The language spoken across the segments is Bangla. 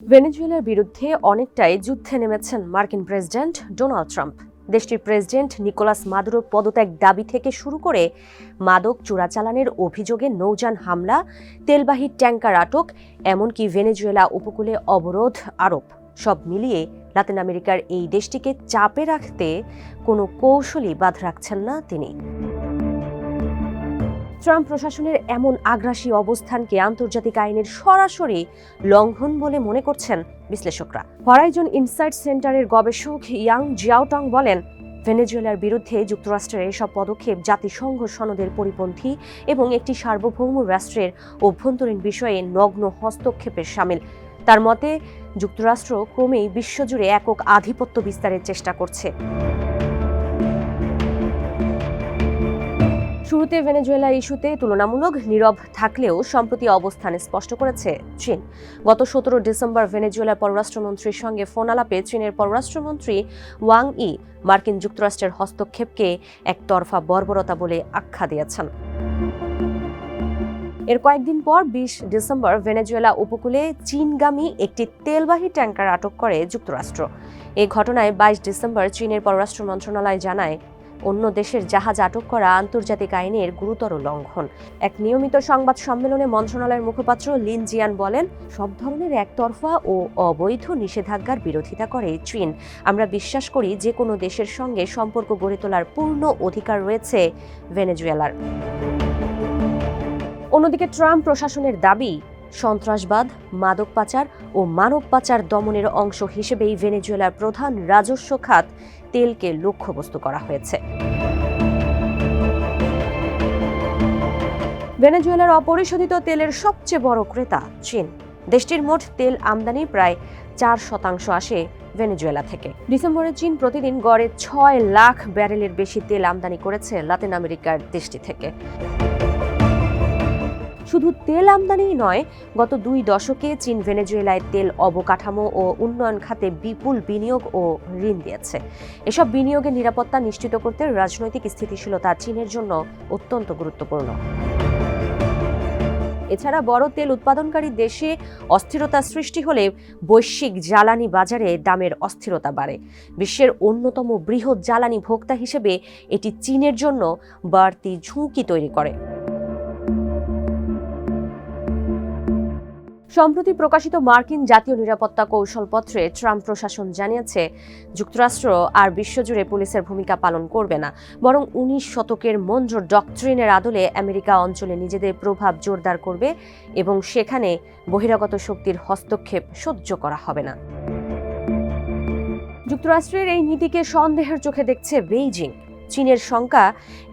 ভেনেজুয়েলার বিরুদ্ধে অনেকটাই যুদ্ধে নেমেছেন মার্কিন প্রেসিডেন্ট ডোনাল্ড ট্রাম্প। দেশটির প্রেসিডেন্ট নিকোলাস মাদুরোর পদত্যাগ দাবি থেকে শুরু করে মাদক চোরাচালানের অভিযোগে নৌযান হামলা, তেলবাহী ট্যাঙ্কার আটক, এমনকি ভেনেজুয়েলা উপকূলে অবরোধ আরোপ, সব মিলিয়ে লাতিন আমেরিকার এই দেশটিকে চাপে রাখতে কোনো কৌশলই বাদ রাখছেন না তিনি। ট্রাম্প প্রশাসনের এমন আগ্রাসী অবস্থানকে আন্তর্জাতিক আইনের সরাসরি লঙ্ঘন বলে মনে করছেন বিশ্লেষকরা। হরাইজন ইনসাইট সেন্টারের গবেষক ইয়াং জিয়াওটং বলেন, ভেনেজুয়েলার বিরুদ্ধে যুক্তরাষ্ট্রের এসব পদক্ষেপ জাতিসংঘ সনদের পরিপন্থী এবং একটি সার্বভৌম রাষ্ট্রের অভ্যন্তরীণ বিষয়ে নগ্ন হস্তক্ষেপের শামিল। তার মতে, যুক্তরাষ্ট্র ক্রমেই বিশ্বজুড়ে একক আধিপত্য বিস্তারের চেষ্টা করছে। শুরুতে ভেনেজুয়েলা ইস্যুতে তুলনামূলক নীরব থাকলেও সম্প্রতি অবস্থান স্পষ্ট করেছে চীন। গত 17 ডিসেম্বর ভেনেজুয়েলার পররাষ্ট্রমন্ত্রীর সঙ্গে ফোন আলাপে চীনের পররাষ্ট্রমন্ত্রী ওয়াং ই মার্কিন যুক্তরাষ্ট্রের হস্তক্ষেপকে একতরফা বর্বরতা বলে আখ্যা দিয়েছেন। এর কয়েকদিন পর 20 ডিসেম্বর ভেনেজুয়েলা উপকূলে চীনগামী একটি তেলবাহী ট্যাঙ্কার আটক করে যুক্তরাষ্ট্র। এই ঘটনায় 22 ডিসেম্বর চীনের পররাষ্ট্র মন্ত্রণালয় জানায়, অন্য দেশের জাহাজ আটক করা আন্তর্জাতিক আইনের গুরুতর লঙ্ঘন। এক নিয়মিত সংবাদ সম্মেলনে মন্ত্রণালয়ের মুখপাত্র লিন জিয়ান বলেন, সব ধরনের একতরফা ও অবৈধ নিষেধাজ্ঞার বিরোধিতা করে চীন। আমরা বিশ্বাস করি যে কোনো দেশের সঙ্গে সম্পর্ক গড়ে তোলার পূর্ণ অধিকার রয়েছে ভেনেজুয়েলার। অন্যদিকে ট্রাম্প প্রশাসনের দাবি, সন্ত্রাসবাদ, মাদক পাচার ও মানব পাচার দমনের অংশ হিসেবেই ভেনেজুয়েলার প্রধান রাজস্ব খাত তেলকে লক্ষ্যবস্তু করা হয়েছে। ভেনেজুয়েলার অপরিশোধিত তেলের সবচেয়ে বড় ক্রেতা চীন। দেশটির মোট তেল আমদানি প্রায় 4% আসে ভেনেজুয়েলা থেকে। ডিসেম্বরে চীন প্রতিদিন গড়ে 6 লাখ ব্যারেলের বেশি তেল আমদানি করেছে লাতিন আমেরিকার দেশটি থেকে। শুধু তেল আমদানিই নয়, গত 2 দশকে চীন ভেনেজুয়েলায় তেল অবকাঠামো ও উন্নয়ন খাতে বিপুল বিনিয়োগ ও ঋণ দিয়েছে। এসব বিনিয়োগের নিরাপত্তা নিশ্চিত করতে রাজনৈতিক স্থিতিশীলতা চীনের জন্য অত্যন্ত গুরুত্বপূর্ণ। এছাড়া বড় তেল উৎপাদনকারী দেশে অস্থিরতা সৃষ্টি হলে বৈশ্বিক জ্বালানি বাজারে দামের অস্থিরতা বাড়ে। বিশ্বের অন্যতম বৃহৎ জ্বালানি ভোক্তা হিসেবে এটি চীনের জন্য বাড়তি ঝুঁকি তৈরি করে। সম্প্রতি প্রকাশিত মার্কিন জাতীয় নিরাপত্তা কৌশলপত্রে ট্রাম্প প্রশাসন জানিয়েছে, যুক্তরাষ্ট্র আর বিশ্বজুড়ে পুলিশের ভূমিকা পালন করবে না, বরং 19 শতকের মনরো ডক্ট্রিনের আদলে আমেরিকা অঞ্চলে নিজেদের প্রভাব জোরদার করবে এবং সেখানে বহিরাগত শক্তির হস্তক্ষেপ সহ্য করা হবে না। যুক্তরাষ্ট্রের এই নীতিকে সন্দেহের চোখে দেখছে বেইজিং। চীনের শঙ্কা,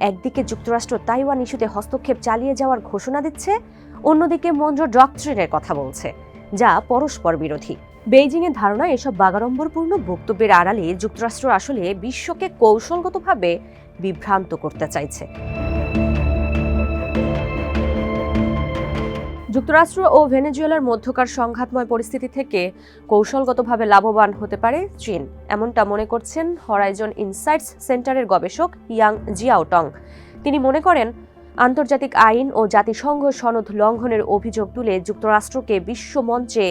একদিকে যুক্তরাষ্ট্র তাইওয়ান ইস্যুতে হস্তক্ষেপ চালিয়ে যাওয়ার ঘোষণা দিচ্ছে, অন্যদিকে মনরো ডক্ট্রিনের কথা বলছে, যা পরস্পর বিরোধী। বেইজিংয়ের ধারণা, এসব বাগাড়ম্বরপূর্ণ বক্তব্যের আড়ালে যুক্তরাষ্ট্র আসলে বিশ্বকে কৌশলগতভাবে বিভ্রান্ত করতে চাইছে। যুক্তরাষ্ট্র ও ভেনেজুয়েলার মধ্যকার সংঘাতময় পরিস্থিতি থেকে কৌশলগতভাবে লাভবান হতে পারে চীন, এমনটা মনে করছেন হরাইজন ইনসাইটস সেন্টারের গবেষক ইয়াং জিয়াওটং। তিনি মনে করেন, আন্তর্জাতিক আইন ও জাতিসংঘ সনদ লঙ্ঘনের অভিযোগ তুলে যুক্তরাষ্ট্রকে বিশ্বমঞ্চে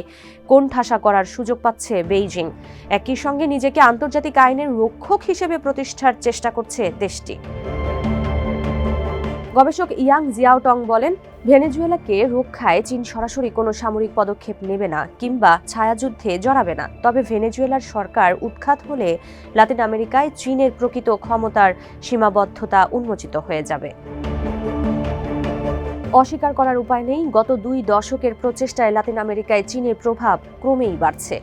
কোণঠাসা করার সুযোগ পাচ্ছে বেইজিং। একই সঙ্গে নিজেকে আন্তর্জাতিক আইনের রক্ষক হিসেবে প্রতিষ্ঠার চেষ্টা করছে দেশটি। গবেষক ইয়াং জিয়াওটং বলেন, ভেনেজুয়েলাকে রক্ষায় চীন সরাসরি কোনো সামরিক পদক্ষেপ নেবে না কিংবা ছায়াযুদ্ধে জড়াবে না। তবে ভেনেজুয়েলার সরকার উৎখাত হলে লাতিন আমেরিকায় চীনের প্রকৃত ক্ষমতার সীমাবদ্ধতা উন্মোচিত হয়ে যাবে। অস্বীকার করার উপায় নেই, গত 2 দশকের প্রচেষ্টায় লাতিন আমেরিকায় চীনের প্রভাব ক্রমেই বাড়ছে।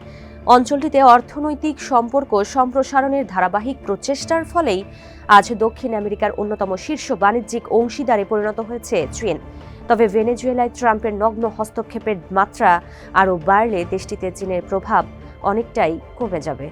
অঞ্চলটিতে অর্থনৈতিক সম্পর্ক সম্প্রসারণের ধারাবাহিক প্রচেষ্টার ফলেই আজ দক্ষিণ আমেরিকার অন্যতম শীর্ষ বাণিজ্যিক অংশীদারে পরিণত হয়েছে চীন। তবে ভেনেজুয়েলায় ট্রাম্পের নগ্ন হস্তক্ষেপের মাত্রা আরও বাড়লে দেশটিতে চীনের প্রভাব অনেকটাই কমে যাবে।